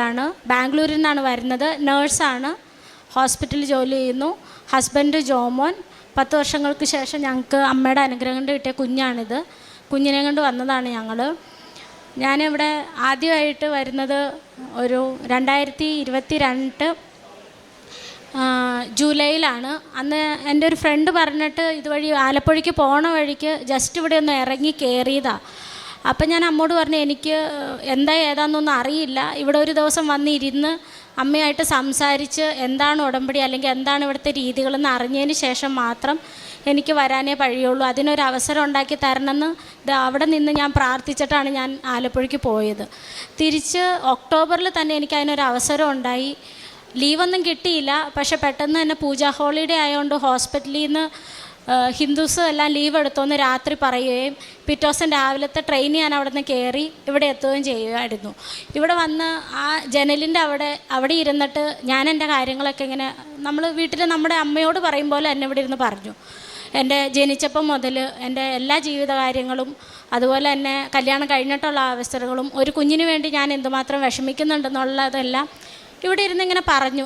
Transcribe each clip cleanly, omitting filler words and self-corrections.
ാണ് ബാംഗ്ലൂരിൽ നിന്നാണ് വരുന്നത്. നേഴ്സാണ്, ഹോസ്പിറ്റലിൽ ജോലി ചെയ്യുന്നു. ഹസ്ബൻഡ് ജോമോൻ. 10 വർഷങ്ങൾക്ക് ശേഷം ഞങ്ങൾക്ക് അമ്മയുടെ അനുഗ്രഹം കൊണ്ട് കിട്ടിയ കുഞ്ഞാണിത്. കുഞ്ഞിനെ കൊണ്ട് വന്നതാണ് ഞങ്ങൾ. ഞാനിവിടെ ആദ്യമായിട്ട് വരുന്നത് ഒരു 2022 ജൂലൈയിലാണ്. അന്ന് എൻ്റെ ഒരു ഫ്രണ്ട് പറഞ്ഞിട്ട് ഇതുവഴി ആലപ്പുഴയ്ക്ക് പോണ വഴിക്ക് ജസ്റ്റ് ഇവിടെ ഒന്ന് ഇറങ്ങി കയറിയതാണ്. അപ്പം ഞാൻ അമ്മോട് പറഞ്ഞു, എനിക്ക് എന്താ ഏതാണെന്നൊന്നും അറിയില്ല, ഇവിടെ ഒരു ദിവസം വന്നിരുന്ന് അമ്മയായിട്ട് സംസാരിച്ച് എന്താണ് ഉടമ്പടി അല്ലെങ്കിൽ എന്താണ് ഇവിടുത്തെ രീതികളെന്ന് അറിഞ്ഞതിന് ശേഷം മാത്രം എനിക്ക് വരാനേ കഴിയുള്ളൂ, അതിനൊരു അവസരം ഉണ്ടാക്കി തരണമെന്ന് അവിടെ നിന്ന് ഞാൻ പ്രാർത്ഥിച്ചിട്ടാണ് ഞാൻ ആലപ്പുഴയ്ക്ക് പോയത്. തിരിച്ച് ഒക്ടോബറിൽ തന്നെ എനിക്ക് അതിനൊരു അവസരം ഉണ്ടായി. ലീവൊന്നും കിട്ടിയില്ല, പക്ഷെ പെട്ടെന്ന് തന്നെ പൂജാ ഹോളിഡേ ആയതുകൊണ്ട് ഹോസ്പിറ്റലിൽ നിന്ന് ഹിന്ദുസ് എല്ലാം ലീവ് എടുത്തോന്ന് രാത്രി പറയുകയും പിറ്റേ ദിവസം രാവിലത്തെ ട്രെയിൻ ഞാൻ അവിടെ നിന്ന് കയറി ഇവിടെ എത്തുകയും ചെയ്യുമായിരുന്നു. ഇവിടെ വന്ന് ആ ജനലിൻ്റെ അവിടെ ഇരുന്നിട്ട് ഞാൻ എൻ്റെ കാര്യങ്ങളൊക്കെ ഇങ്ങനെ നമ്മൾ വീട്ടിൽ നമ്മുടെ അമ്മയോട് പറയും പോലെ എന്നെ ഇവിടെ ഇരുന്ന് പറഞ്ഞു. എൻ്റെ ജനിച്ചപ്പം മുതൽ എൻ്റെ എല്ലാ ജീവിത കാര്യങ്ങളും, അതുപോലെ തന്നെ കല്യാണം കഴിഞ്ഞിട്ടുള്ള അവസരങ്ങളും, ഒരു കുഞ്ഞിന് വേണ്ടി ഞാൻ എന്തുമാത്രം വിഷമിക്കുന്നുണ്ടെന്നുള്ളതെല്ലാം ഇവിടെ ഇരുന്ന് ഇങ്ങനെ പറഞ്ഞു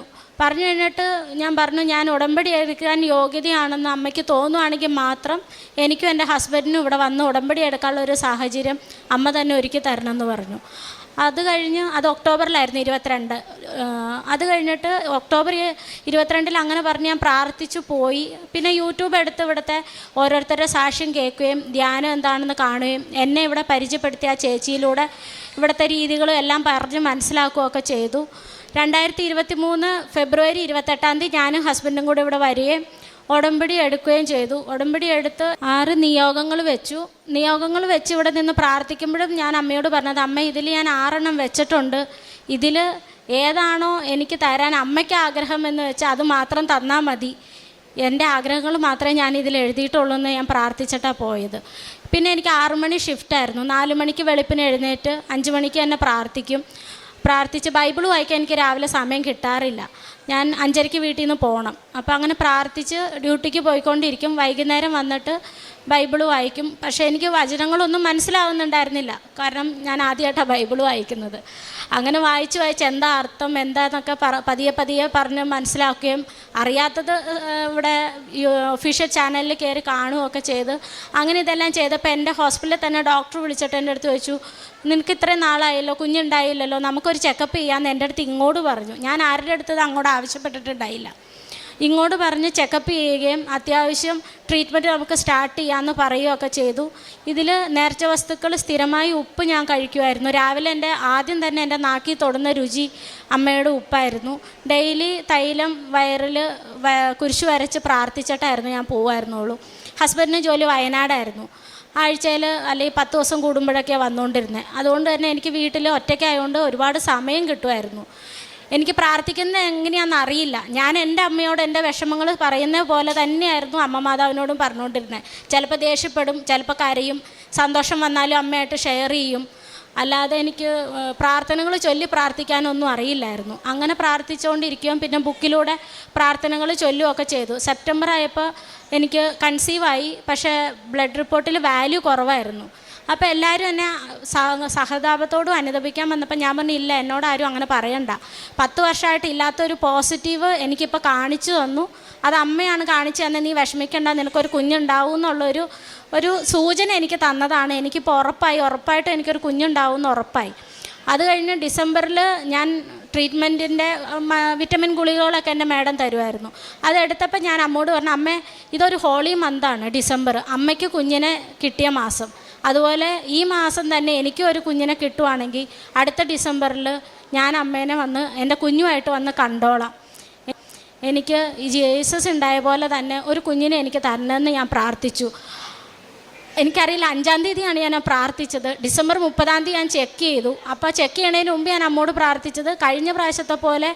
കഴിഞ്ഞിട്ട് ഞാൻ പറഞ്ഞു, ഞാൻ ഉടമ്പടി എടുക്കാൻ യോഗ്യതയാണെന്ന് അമ്മയ്ക്ക് തോന്നുവാണെങ്കിൽ മാത്രം എനിക്കും എൻ്റെ ഹസ്ബൻഡിനും ഇവിടെ വന്ന് ഉടമ്പടി എടുക്കാനുള്ള ഒരു സാഹചര്യം അമ്മ തന്നെ ഒരുക്കി തരണമെന്ന് പറഞ്ഞു. അത് കഴിഞ്ഞ് അത് ഒക്ടോബറിലായിരുന്നു 22. അത് കഴിഞ്ഞിട്ട് ഒക്ടോബർ 22 അങ്ങനെ പറഞ്ഞ് ഞാൻ പ്രാർത്ഥിച്ചു പോയി. പിന്നെ യൂട്യൂബ് എടുത്ത് ഇവിടുത്തെ ഓരോരുത്തരുടെ സാക്ഷ്യം കേൾക്കുകയും ധ്യാനം എന്താണെന്ന് കാണുകയും എന്നെ ഇവിടെ പരിചയപ്പെടുത്തിയ ആ ചേച്ചിയിലൂടെ ഇവിടുത്തെ രീതികളും എല്ലാം പറഞ്ഞ് മനസ്സിലാക്കുകയൊക്കെ ചെയ്തു. 2023 ഫെബ്രുവരി 28 ഞാനും ഹസ്ബൻഡും കൂടെ ഇവിടെ വരികയും ഉടമ്പടി എടുക്കുകയും ചെയ്തു. ഉടമ്പടി എടുത്ത് 6 നിയോഗങ്ങൾ വെച്ച് ഇവിടെ നിന്ന് പ്രാർത്ഥിക്കുമ്പോഴും ഞാൻ അമ്മയോട് പറഞ്ഞത്, അമ്മ ഇതിൽ ഞാൻ 6 വെച്ചിട്ടുണ്ട്, ഇതിൽ ഏതാണോ എനിക്ക് തരാൻ അമ്മയ്ക്ക് ആഗ്രഹം എന്ന് വെച്ചാൽ അത് മാത്രം തന്നാൽ മതി, എൻ്റെ ആഗ്രഹങ്ങൾ മാത്രമേ ഞാൻ ഇതിൽ എഴുതിയിട്ടുള്ളൂ എന്ന് ഞാൻ പ്രാർത്ഥിച്ചിട്ടാണ് പോയത്. പിന്നെ എനിക്ക് 6 മണി ഷിഫ്റ്റായിരുന്നു. 4 മണിക്ക് വെളുപ്പിന് എഴുന്നേറ്റ് 5 മണിക്ക് തന്നെ പ്രാർത്ഥിച്ച് ബൈബിൾ വായിക്കാൻ എനിക്ക് രാവിലെ സമയം കിട്ടാറില്ല. ഞാൻ 5:30 വീട്ടിൽ നിന്ന് പോകണം. അപ്പോൾ അങ്ങനെ പ്രാർത്ഥിച്ച് ഡ്യൂട്ടിക്ക് പോയിക്കൊണ്ടിരിക്കും. വൈകുന്നേരം വന്നിട്ട് ബൈബിൾ വായിക്കും. പക്ഷേ എനിക്ക് വചനങ്ങളൊന്നും മനസ്സിലാവുന്നുണ്ടായിരുന്നില്ല, കാരണം ഞാൻ ആദ്യമായിട്ടാണ് ബൈബിൾ വായിക്കുന്നത്. അങ്ങനെ വായിച്ച് എന്താ അർത്ഥം എന്താന്നൊക്കെ പതിയെ പറഞ്ഞ് മനസ്സിലാക്കുകയും അറിയാത്തത് ഇവിടെ ഒഫീഷ്യൽ ചാനലിൽ കയറി കാണുകയൊക്കെ ചെയ്ത് അങ്ങനെ ഇതെല്ലാം ചെയ്തപ്പോൾ എൻ്റെ ഹോസ്പിറ്റലിൽ തന്നെ ഡോക്ടർ വിളിച്ചിട്ട് എൻ്റെ അടുത്ത് ചോദിച്ചു, നിനക്ക് ഇത്രയും നാളായല്ലോ, കുഞ്ഞുണ്ടായില്ലല്ലോ, നമുക്കൊരു ചെക്കപ്പ് ചെയ്യാമെന്ന് എൻ്റെ അടുത്ത് ഇങ്ങോട്ട് പറഞ്ഞു. ഞാൻ ആരുടെ അടുത്തത് അങ്ങോട്ട് ആവശ്യപ്പെട്ടിട്ടുണ്ടായില്ല. ഇങ്ങോട്ട് പറഞ്ഞ് ചെക്കപ്പ് ചെയ്യുകയും അത്യാവശ്യം ട്രീറ്റ്മെൻറ്റ് നമുക്ക് സ്റ്റാർട്ട് ചെയ്യാമെന്ന് പറയുകയൊക്കെ ചെയ്തു. ഇതിൽ നേർച്ച വസ്തുക്കൾ സ്ഥിരമായി ഉപ്പ് ഞാൻ കഴിക്കുമായിരുന്നു. രാവിലെ ആദ്യം തന്നെ എൻ്റെ നാക്കിൽ തൊടുന്ന രുചി അമ്മയുടെ ഉപ്പായിരുന്നു. ഡെയിലി തൈലം വയറിൽ കുരിശ് വരച്ച് പ്രാർത്ഥിച്ചിട്ടായിരുന്നു ഞാൻ പോവുമായിരുന്നുള്ളൂ. ഹസ്ബൻഡിന് ജോലി വയനാടായിരുന്നു. ആഴ്ചയിൽ അല്ലെങ്കിൽ 10 ദിവസം കൂടുമ്പോഴൊക്കെയാണ് വന്നുകൊണ്ടിരുന്നത്. അതുകൊണ്ട് തന്നെ എനിക്ക് വീട്ടിൽ ഒറ്റയ്ക്കായതുകൊണ്ട് ഒരുപാട് സമയം കിട്ടുമായിരുന്നു. എനിക്ക് പ്രാർത്ഥിക്കുന്നത് എങ്ങനെയാണെന്ന് അറിയില്ല. ഞാൻ എൻ്റെ അമ്മയോട് എൻ്റെ വിഷമങ്ങൾ പറയുന്ന പോലെ തന്നെയായിരുന്നു അമ്മ മാതാവിനോടും പറഞ്ഞുകൊണ്ടിരുന്നത്. ചിലപ്പോൾ ദേഷ്യപ്പെടും, ചിലപ്പോൾ കരയും, സന്തോഷം വന്നാലും അമ്മയായിട്ട് ഷെയർ ചെയ്യും. അല്ലാതെ എനിക്ക് പ്രാർത്ഥനകൾ ചൊല്ലി പ്രാർത്ഥിക്കാനൊന്നും അറിയില്ലായിരുന്നു. അങ്ങനെ പ്രാർത്ഥിച്ചുകൊണ്ടിരിക്കുകയും പിന്നെ ബുക്കിലൂടെ പ്രാർത്ഥനകൾ ചൊല്ലുകയൊക്കെ ചെയ്തു. സെപ്റ്റംബർ ആയപ്പോൾ എനിക്ക് കൺസീവായി. പക്ഷേ ബ്ലഡ് റിപ്പോർട്ടിൽ വാല്യൂ കുറവായിരുന്നു. അപ്പോൾ എല്ലാവരും എന്നെ സഹതാപത്തോടും അനുദപിക്കാൻ വന്നപ്പോൾ ഞാൻ പറഞ്ഞു, ഇല്ല, എന്നോട് ആരും അങ്ങനെ പറയണ്ട, 10 വർഷമായിട്ട് ഇല്ലാത്തൊരു പോസിറ്റീവ് എനിക്കിപ്പോൾ കാണിച്ചു തന്നു, അത് അമ്മയാണ് കാണിച്ചു തന്നെ, നീ വിഷമിക്കേണ്ട, നിനക്കൊരു കുഞ്ഞുണ്ടാവും എന്നുള്ളൊരു സൂചന എനിക്ക് തന്നതാണ്. എനിക്കിപ്പോൾ ഉറപ്പായിട്ടും എനിക്കൊരു കുഞ്ഞുണ്ടാവും എന്ന് ഉറപ്പായി. അത് കഴിഞ്ഞ് ഡിസംബറിൽ ഞാൻ ട്രീറ്റ്മെൻറ്റിൻ്റെ വിറ്റമിൻ ഗുളികകളൊക്കെ എൻ്റെ മേഡം തരുമായിരുന്നു. അതെടുത്തപ്പോൾ ഞാൻ അമ്മോട് പറഞ്ഞു, അമ്മേ, ഇതൊരു ഹോളി മന്താണ് ഡിസംബർ, അമ്മയ്ക്ക് കുഞ്ഞിനെ കിട്ടിയ മാസം, അതുപോലെ ഈ മാസം തന്നെ എനിക്കും ഒരു കുഞ്ഞിനെ കിട്ടുവാണെങ്കിൽ അടുത്ത ഡിസംബറിൽ ഞാൻ അമ്മേനെ വന്ന് എൻ്റെ കുഞ്ഞുമായിട്ട് വന്ന് കണ്ടോളാം. എനിക്ക് ഈ ജീസസ് ഉണ്ടായ പോലെ തന്നെ ഒരു കുഞ്ഞിനെ എനിക്ക് തരണമെന്ന് ഞാൻ പ്രാർത്ഥിച്ചു. എനിക്കറിയില്ല, 5-ാം തീയതിയാണ് ഞാൻ പ്രാർത്ഥിച്ചത്. ഡിസംബർ 30-ാം തീയതി ഞാൻ ചെക്ക് ചെയ്തു. അപ്പോൾ ചെക്ക് ചെയ്യണതിന് മുമ്പ് ഞാൻ അമ്മോട് പ്രാർത്ഥിച്ചത്, കഴിഞ്ഞ പ്രാവശ്യത്തെ പോലെ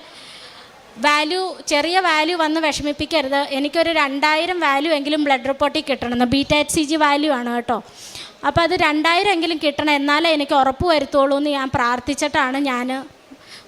ചെറിയ വാല്യൂ വന്ന് വിഷമിപ്പിക്കരുത്, എനിക്കൊരു 2000 വാല്യൂ എങ്കിലും ബ്ലഡ് റിപ്പോർട്ടിൽ കിട്ടണമെന്ന്. beta-HCG വാല്യൂ ആണ് കേട്ടോ. അപ്പോൾ അത് 2000 എങ്കിലും കിട്ടണം, എന്നാലേ എനിക്ക് ഉറപ്പ് വരുത്തുള്ളൂ എന്ന് ഞാൻ പ്രാർത്ഥിച്ചിട്ടാണ് ഞാൻ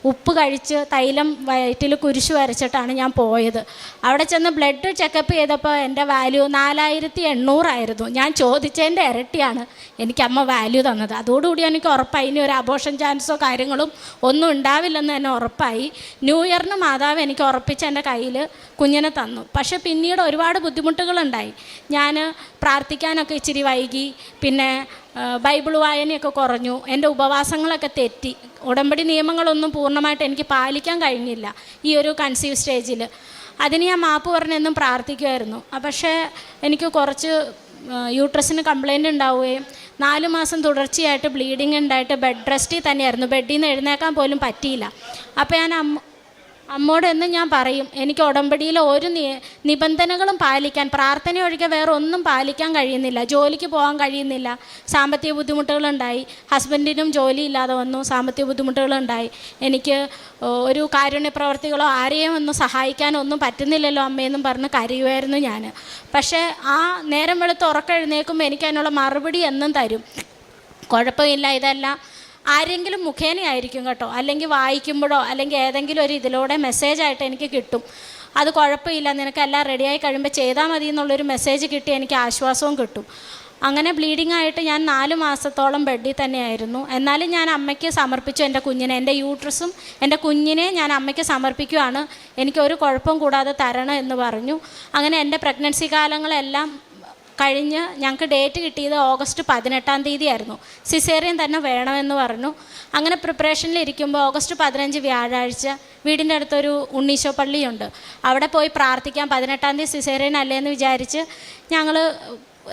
ഉപ്പ് കഴിച്ച് തൈലം വയറ്റിൽ കുരിശ് വരച്ചിട്ടാണ് ഞാൻ പോയത്. അവിടെ ചെന്ന് ബ്ലഡ് ചെക്കപ്പ് ചെയ്തപ്പോൾ എൻ്റെ വാല്യൂ 4800 ഞാൻ ചോദിച്ചതിൻ്റെ ഇരട്ടിയാണ് എനിക്ക് അമ്മ വാല്യൂ തന്നത്. അതോടുകൂടി എനിക്ക് ഉറപ്പായി ഇനി ഒരു അബോർഷൻ ചാൻസോ കാര്യങ്ങളും ഒന്നും ഉണ്ടാവില്ലെന്ന് തന്നെ ഉറപ്പായി. ന്യൂ ഇയറിന് മാതാവ് എനിക്ക് ഉറപ്പിച്ച് എൻ്റെ കയ്യിൽ കുഞ്ഞിനെ തന്നു. പക്ഷേ പിന്നീട് ഒരുപാട് ബുദ്ധിമുട്ടുകളുണ്ടായി. ഞാൻ പ്രാർത്ഥിക്കാനൊക്കെ ഇച്ചിരി വൈകി, പിന്നെ ബൈബിൾ വായനയൊക്കെ കുറഞ്ഞു, എൻ്റെ ഉപവാസങ്ങളൊക്കെ തെറ്റി, ഉടമ്പടി നിയമങ്ങളൊന്നും പൂർണ്ണമായിട്ട് എനിക്ക് പാലിക്കാൻ കഴിഞ്ഞില്ല ഈ ഒരു കൺസീവ് സ്റ്റേജിൽ. അതിന് ഞാൻ മാപ്പ് പറഞ്ഞെന്നും പ്രാർത്ഥിക്കുമായിരുന്നു. പക്ഷേ എനിക്ക് കുറച്ച് യൂട്രസിന് കംപ്ലയിൻ്റ് ഉണ്ടാവുകയും 4 മാസം തുടർച്ചയായിട്ട് ബ്ലീഡിങ് ഉണ്ടായിട്ട് ബെഡ് റെസ്റ്റിൽ തന്നെയായിരുന്നു. ബെഡിൽ നിന്ന് എഴുന്നേക്കാൻ പോലും പറ്റിയില്ല. അപ്പോൾ ഞാൻ അമ്മോട് എന്നും ഞാൻ പറയും, എനിക്ക് ഉടമ്പടിയിൽ ഒരു നിബന്ധനകളും പാലിക്കാൻ, പ്രാർത്ഥന ഒഴികെ വേറെ ഒന്നും പാലിക്കാൻ കഴിയുന്നില്ല. ജോലിക്ക് പോകാൻ കഴിയുന്നില്ല, സാമ്പത്തിക ബുദ്ധിമുട്ടുകളുണ്ടായി. ഹസ്ബൻഡിനും ജോലി ഇല്ലാതെ വന്നു, സാമ്പത്തിക ബുദ്ധിമുട്ടുകളുണ്ടായി. എനിക്ക് ഒരു കാരുണ്യ പ്രവർത്തികളോ ആരെയും ഒന്നും സഹായിക്കാനോ ഒന്നും പറ്റുന്നില്ലല്ലോ അമ്മയെന്നും പറഞ്ഞ് കരയുമായിരുന്നു ഞാൻ. പക്ഷേ ആ നേരം വെളുത്ത് ഉറക്കെഴുന്നേൽക്കുമ്പോൾ എനിക്ക് അതിനുള്ള മറുപടി എന്നും തരും. കുഴപ്പമില്ല, ഇതെല്ലാം ആരെങ്കിലും മുഖേനയായിരിക്കും കേട്ടോ, അല്ലെങ്കിൽ വായിക്കുമ്പോഴോ അല്ലെങ്കിൽ ഏതെങ്കിലും ഒരു ഇതിലൂടെ മെസ്സേജായിട്ട് എനിക്ക് കിട്ടും. അത് കുഴപ്പമില്ല, നിനക്കെല്ലാം റെഡിയായി കഴിയുമ്പോൾ ചെയ്താൽ മതി എന്നുള്ളൊരു മെസ്സേജ് കിട്ടി എനിക്ക് ആശ്വാസവും കിട്ടും. അങ്ങനെ ബ്ലീഡിങ് ആയിട്ട് ഞാൻ 4 മാസത്തോളം ബെഡിൽ തന്നെയായിരുന്നു. എന്നാലും ഞാൻ അമ്മയ്ക്ക് സമർപ്പിച്ചു എൻ്റെ കുഞ്ഞിനെ, എൻ്റെ യൂട്രസും എൻ്റെ കുഞ്ഞിനെ ഞാൻ അമ്മയ്ക്ക് സമർപ്പിക്കുകയാണ്, എനിക്കൊരു കുഴപ്പം കൂടാതെ തരണം എന്ന് പറഞ്ഞു. അങ്ങനെ എൻ്റെ പ്രഗ്നൻസി കാലങ്ങളെല്ലാം കഴിഞ്ഞ് ഞങ്ങൾക്ക് ഡേറ്റ് കിട്ടിയത് ഓഗസ്റ്റ് 18 ആയിരുന്നു. സിസേറിയൻ തന്നെ വേണമെന്ന് പറഞ്ഞു. അങ്ങനെ പ്രിപ്പറേഷനിലിരിക്കുമ്പോൾ ഓഗസ്റ്റ് 15 വ്യാഴാഴ്ച വീടിൻ്റെ അടുത്തൊരു ഉണ്ണീശോ പള്ളിയുണ്ട്, അവിടെ പോയി പ്രാർത്ഥിക്കാം, 18 സിസേറിയൻ അല്ലേന്ന് വിചാരിച്ച് ഞങ്ങൾ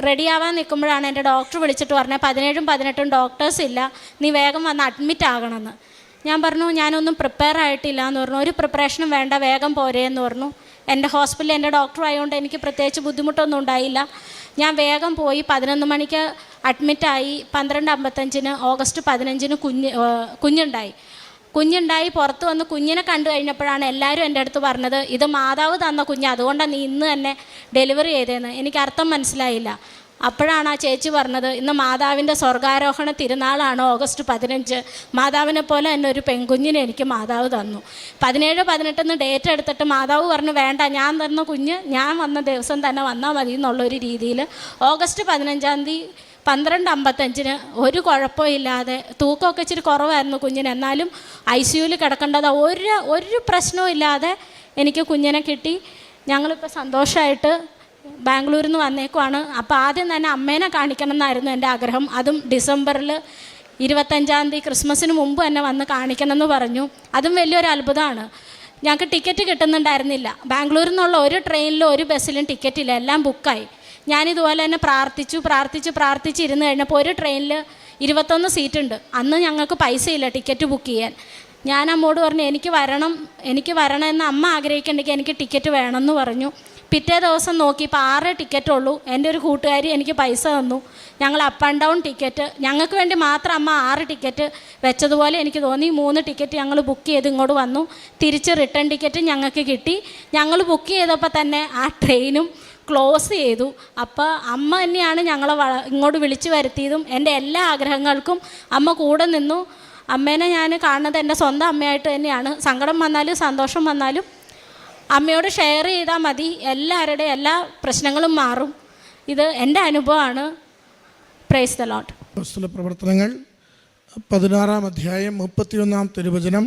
റെഡിയാവാൻ നിൽക്കുമ്പോഴാണ് എൻ്റെ ഡോക്ടർ വിളിച്ചിട്ട് പറഞ്ഞത് 17ഉം 18ഉം ഡോക്ടേഴ്സ് ഇല്ല, നീ വേഗം വന്ന് അഡ്മിറ്റ് ആകണമെന്ന്. ഞാൻ പറഞ്ഞു ഞാനൊന്നും പ്രിപ്പയർ ആയിട്ടില്ല എന്ന് പറഞ്ഞു. ഒരു പ്രിപ്പറേഷനും വേണ്ട, വേഗം പോരേന്ന് പറഞ്ഞു. എൻ്റെ ഹോസ്പിറ്റലിൽ എൻ്റെ ഡോക്ടർ ആയതുകൊണ്ട് എനിക്ക് പ്രത്യേകിച്ച് ബുദ്ധിമുട്ടൊന്നും ഉണ്ടായില്ല. ഞാൻ വേഗം പോയി 11 മണിക്ക് അഡ്മിറ്റായി. 12:55 ഓഗസ്റ്റ് 15 കുഞ്ഞുണ്ടായി പുറത്ത് വന്ന് കുഞ്ഞിനെ കണ്ടു കഴിഞ്ഞപ്പോഴാണ് എല്ലാവരും എൻ്റെ അടുത്ത് പറഞ്ഞത്, ഇത് മാതാവ് തന്ന കുഞ്ഞ്, അതുകൊണ്ടാണ് നീ ഇന്ന് തന്നെ ഡെലിവറി ചെയ്തതെന്ന്. എനിക്ക് അർത്ഥം മനസ്സിലായില്ല. അപ്പോഴാണ് ആ ചേച്ചി പറഞ്ഞത്, ഇന്ന് മാതാവിൻ്റെ സ്വർഗാരോഹണ തിരുനാളാണ് ഓഗസ്റ്റ് 15, മാതാവിനെ പോലെ തന്നെ ഒരു പെൺകുഞ്ഞിനെ എനിക്ക് മാതാവ് തന്നു. 17-18 ഡേറ്റ് എടുത്തിട്ട് മാതാവ് പറഞ്ഞു വേണ്ട, ഞാൻ തന്ന കുഞ്ഞ് ഞാൻ വന്ന ദിവസം തന്നെ വന്നാൽ മതി എന്നുള്ളൊരു രീതിയിൽ ഓഗസ്റ്റ് 15 12:55 ഒരു കുഴപ്പമില്ലാതെ, തൂക്കമൊക്കെ ഇച്ചിരി കുറവായിരുന്നു കുഞ്ഞിന്, എന്നാലും ICUവിൽ കിടക്കേണ്ടത് ഒരു പ്രശ്നവും ഇല്ലാതെ എനിക്ക് കുഞ്ഞിനെ കിട്ടി. ഞങ്ങളിപ്പോൾ സന്തോഷമായിട്ട് ബാംഗ്ലൂരിൽ നിന്ന് വന്നേക്കുവാണ്. അപ്പോൾ ആദ്യം തന്നെ അമ്മേനെ കാണിക്കണം എന്നായിരുന്നു എൻ്റെ ആഗ്രഹം. അതും ഡിസംബറിൽ 25 ക്രിസ്മസിന് മുമ്പ് തന്നെ വന്ന് കാണിക്കണം എന്ന് പറഞ്ഞു. അതും വലിയൊരു അത്ഭുതമാണ്. ഞങ്ങൾക്ക് ടിക്കറ്റ് കിട്ടുന്നുണ്ടായിരുന്നില്ല. ബാംഗ്ലൂരിൽ നിന്നുള്ള ഒരു ട്രെയിനിലും ഒരു ബസ്സിലും ടിക്കറ്റില്ല, എല്ലാം ബുക്കായി. ഞാനിതുപോലെ തന്നെ പ്രാർത്ഥിച്ചിരുന്ന് കഴിഞ്ഞപ്പോൾ ഒരു ട്രെയിനിൽ 21 സീറ്റുണ്ട്. അന്ന് ഞങ്ങൾക്ക് പൈസ ഇല്ല ടിക്കറ്റ് ബുക്ക് ചെയ്യാൻ. ഞാൻ അമ്മോട് പറഞ്ഞു എനിക്ക് വരണമെന്ന് അമ്മ ആഗ്രഹിക്കുന്നുണ്ടെങ്കിൽ എനിക്ക് ടിക്കറ്റ് വേണമെന്ന് പറഞ്ഞു. പിറ്റേ ദിവസം നോക്കിയപ്പോൾ 6 ടിക്കറ്റുള്ളൂ. എൻ്റെ ഒരു കൂട്ടുകാരി എനിക്ക് പൈസ തന്നു. ഞങ്ങൾ അപ്പ് ആൻഡ് ഡൗൺ ടിക്കറ്റ്, ഞങ്ങൾക്ക് വേണ്ടി മാത്രം അമ്മ 6 ടിക്കറ്റ് വെച്ചതുപോലെ എനിക്ക് തോന്നി. 3 ടിക്കറ്റ് ഞങ്ങൾ ബുക്ക് ചെയ്ത് ഇങ്ങോട്ട് വന്നു. തിരിച്ച് റിട്ടേൺ ടിക്കറ്റ് ഞങ്ങൾക്ക് കിട്ടി. ഞങ്ങൾ ബുക്ക് ചെയ്തപ്പോൾ തന്നെ ആ ട്രെയിനും ക്ലോസ് ചെയ്തു. അപ്പോൾ അമ്മ തന്നെയാണ് ഞങ്ങളെ ഇങ്ങോട്ട് വിളിച്ചു വരുത്തിയതും. എൻ്റെ എല്ലാ ആഗ്രഹങ്ങൾക്കും അമ്മ കൂടെ നിന്നു. അമ്മേനെ ഞാൻ കാണുന്നത് എൻ്റെ സ്വന്തം അമ്മയായിട്ട് തന്നെയാണ്. സങ്കടം വന്നാലും സന്തോഷം വന്നാലും അമ്മയോട് ഷെയർ ചെയ്താൽ മതി, എല്ലാവരുടെയും എല്ലാ പ്രശ്നങ്ങളും മാറും. ഇത് എൻ്റെ അനുഭവമാണ്. Praise the Lord. അപ്പോസ്തല പ്രവർത്തനങ്ങൾ 16-ാം അധ്യായം 31-ാം തിരുവചനം.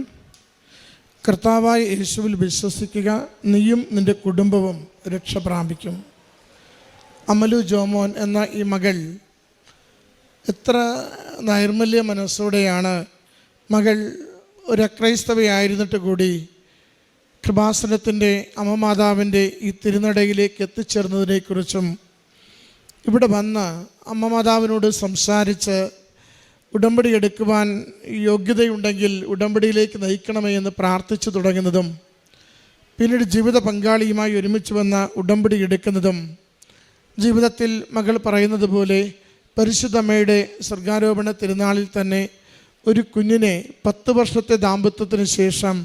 കർത്താവായ യേശുവിൽ വിശ്വസിക്കുക, നീയും നിൻ്റെ കുടുംബവും രക്ഷ പ്രാപിക്കും. അമലു ജോമോൻ എന്ന ഈ മകൾ എത്ര നൈർമല്യ മനസ്സോടെയാണ് മകൾ ഒരു അക്രൈസ്തവയായിരുന്നിട്ട് കൂടി കൃപാസനത്തിൻ്റെ അമ്മമാതാവിൻ്റെ ഈ തിരുനടയിലേക്ക് എത്തിച്ചേർന്നതിനെക്കുറിച്ചും ഇവിടെ വന്ന് അമ്മമാതാവിനോട് സംസാരിച്ച് ഉടമ്പടി എടുക്കുവാൻ യോഗ്യതയുണ്ടെങ്കിൽ ഉടമ്പടിയിലേക്ക് നയിക്കണമേ എന്ന് പ്രാർത്ഥിച്ചു തുടങ്ങുന്നതും പിന്നീട് ജീവിത പങ്കാളിയുമായി ഒരുമിച്ച് വന്ന ഉടമ്പടി എടുക്കുന്നതും ജീവിതത്തിൽ മകൾ പറയുന്നത് പോലെ പരിശുദ്ധമ്മയുടെ സ്വർഗാരോപണ തിരുനാളിൽ തന്നെ ഒരു കുഞ്ഞിനെ 10 വർഷത്തെ ദാമ്പത്യത്തിന് ശേഷം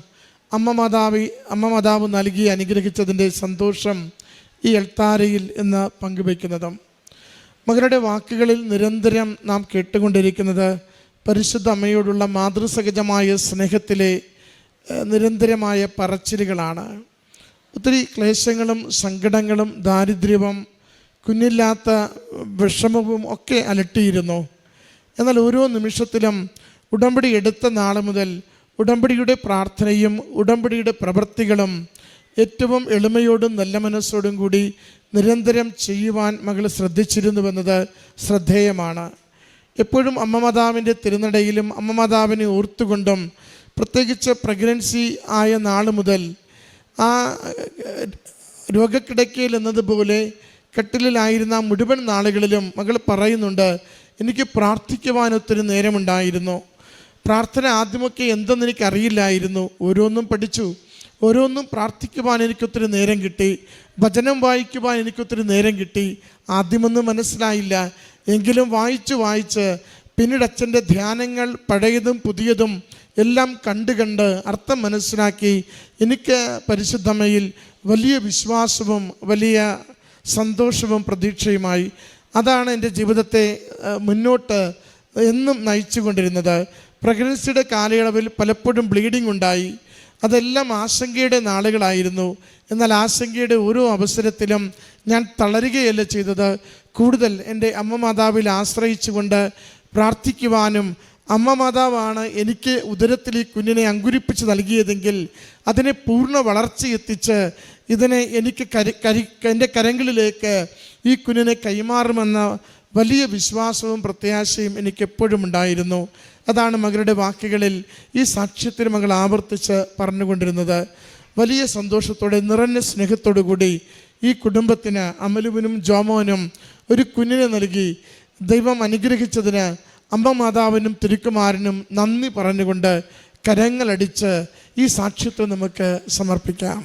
അമ്മ മാതാവ് നൽകി അനുഗ്രഹിച്ചതിൻ്റെ സന്തോഷം ഈ എൽത്താരയിൽ ഇന്ന് പങ്കുവയ്ക്കുന്നതും മകളുടെ വാക്കുകളിൽ നിരന്തരം നാം കേട്ടുകൊണ്ടിരിക്കുന്നത് പരിശുദ്ധ അമ്മയോടുള്ള മാതൃസഹജമായ സ്നേഹത്തിലെ നിരന്തരമായ പറച്ചിലുകളാണ്. ഒത്തിരി ക്ലേശങ്ങളും സങ്കടങ്ങളും ദാരിദ്ര്യവും കുഞ്ഞില്ലാത്ത വിഷമവും ഒക്കെ അലട്ടിയിരുന്നു. എന്നാൽ ഓരോ നിമിഷത്തിലും ഉടമ്പടി എടുത്ത നാൾ മുതൽ ഉടമ്പടിയുടെ പ്രാർത്ഥനയും ഉടമ്പടിയുടെ പ്രവൃത്തികളും ഏറ്റവും എളിമയോടും നല്ല മനസ്സോടും കൂടി നിരന്തരം ചെയ്യുവാൻ മകൾ ശ്രദ്ധിച്ചിരുന്നുവെന്നത് ശ്രദ്ധേയമാണ്. എപ്പോഴും അമ്മ മാതാവിൻ്റെ തിരുനടയിലും അമ്മ മാതാവിനെ ഓർത്തുകൊണ്ടും, പ്രത്യേകിച്ച് പ്രഗ്നൻസി ആയ നാൾ മുതൽ ആ രോഗക്കിടക്കയിൽ എന്നതുപോലെ കട്ടിലിലായിരുന്ന മുഴുവൻ നാളുകളിലും മകൾ പറയുന്നുണ്ട്, എനിക്ക് പ്രാർത്ഥിക്കുവാൻ ഒത്തിരി നേരമുണ്ടായിരുന്നു. പ്രാർത്ഥന ആദ്യമൊക്കെ എന്തെന്ന് എനിക്കറിയില്ലായിരുന്നു. ഓരോന്നും പഠിച്ചു, ഓരോന്നും പ്രാർത്ഥിക്കുവാൻ എനിക്കൊത്തിരി നേരം കിട്ടി, വചനം വായിക്കുവാൻ എനിക്കൊത്തിരി നേരം കിട്ടി. ആദ്യമൊന്നും മനസ്സിലായില്ല, എങ്കിലും വായിച്ച് പിന്നീട് അച്ഛൻ്റെ ധ്യാനങ്ങൾ പഴയതും പുതിയതും എല്ലാം കണ്ട് അർത്ഥം മനസ്സിലാക്കി എനിക്ക് പരിശുദ്ധമ്മയിൽ വലിയ വിശ്വാസവും വലിയ സന്തോഷവും പ്രതീക്ഷയുമായി. അതാണ് എൻ്റെ ജീവിതത്തെ മുന്നോട്ട് എന്നും നയിച്ചു കൊണ്ടിരുന്നത്. പ്രഗ്നൻസിയുടെ കാലയളവിൽ പലപ്പോഴും ബ്ലീഡിംഗ് ഉണ്ടായി. അതെല്ലാം ആശങ്കയുടെ നാളുകളായിരുന്നു. എന്നാൽ ആശങ്കയുടെ ഓരോ അവസരത്തിലും ഞാൻ തളരുകയല്ല ചെയ്തത്. കൂടുതൽ എൻ്റെ അമ്മ മാതാവിൽ ആശ്രയിച്ചുകൊണ്ട് പ്രാർത്ഥിക്കുവാനും, അമ്മ മാതാവാണ് എനിക്ക് ഉദരത്തിൽ ഈ കുഞ്ഞിനെ അങ്കുരിപ്പിച്ച് നൽകിയതെങ്കിൽ അതിനെ പൂർണ്ണ വളർച്ചയെത്തിച്ച് ഇതിനെ എനിക്ക് എൻ്റെ കരങ്ങളിലേക്ക് ഈ കുഞ്ഞിനെ കൈമാറുമെന്ന വലിയ വിശ്വാസവും പ്രത്യാശയും എനിക്കെപ്പോഴും ഉണ്ടായിരുന്നു. അതാണ് മകളുടെ വാക്കുകളിൽ ഈ സാക്ഷ്യത്തിന് മകൾ ആവർത്തിച്ച് പറഞ്ഞുകൊണ്ടിരുന്നത്. വലിയ സന്തോഷത്തോടെ നിറഞ്ഞ സ്നേഹത്തോടു കൂടി ഈ കുടുംബത്തിന്, അമലുവിനും ജോമോനും ഒരു കുഞ്ഞിനെ നൽകി ദൈവം അനുഗ്രഹിച്ചതിന് അമ്മ മാതാവിനും തിരുക്കുമാരനും നന്ദി പറഞ്ഞുകൊണ്ട് കരങ്ങളടിച്ച് ഈ സാക്ഷ്യത്തെ നമുക്ക് സമർപ്പിക്കാം.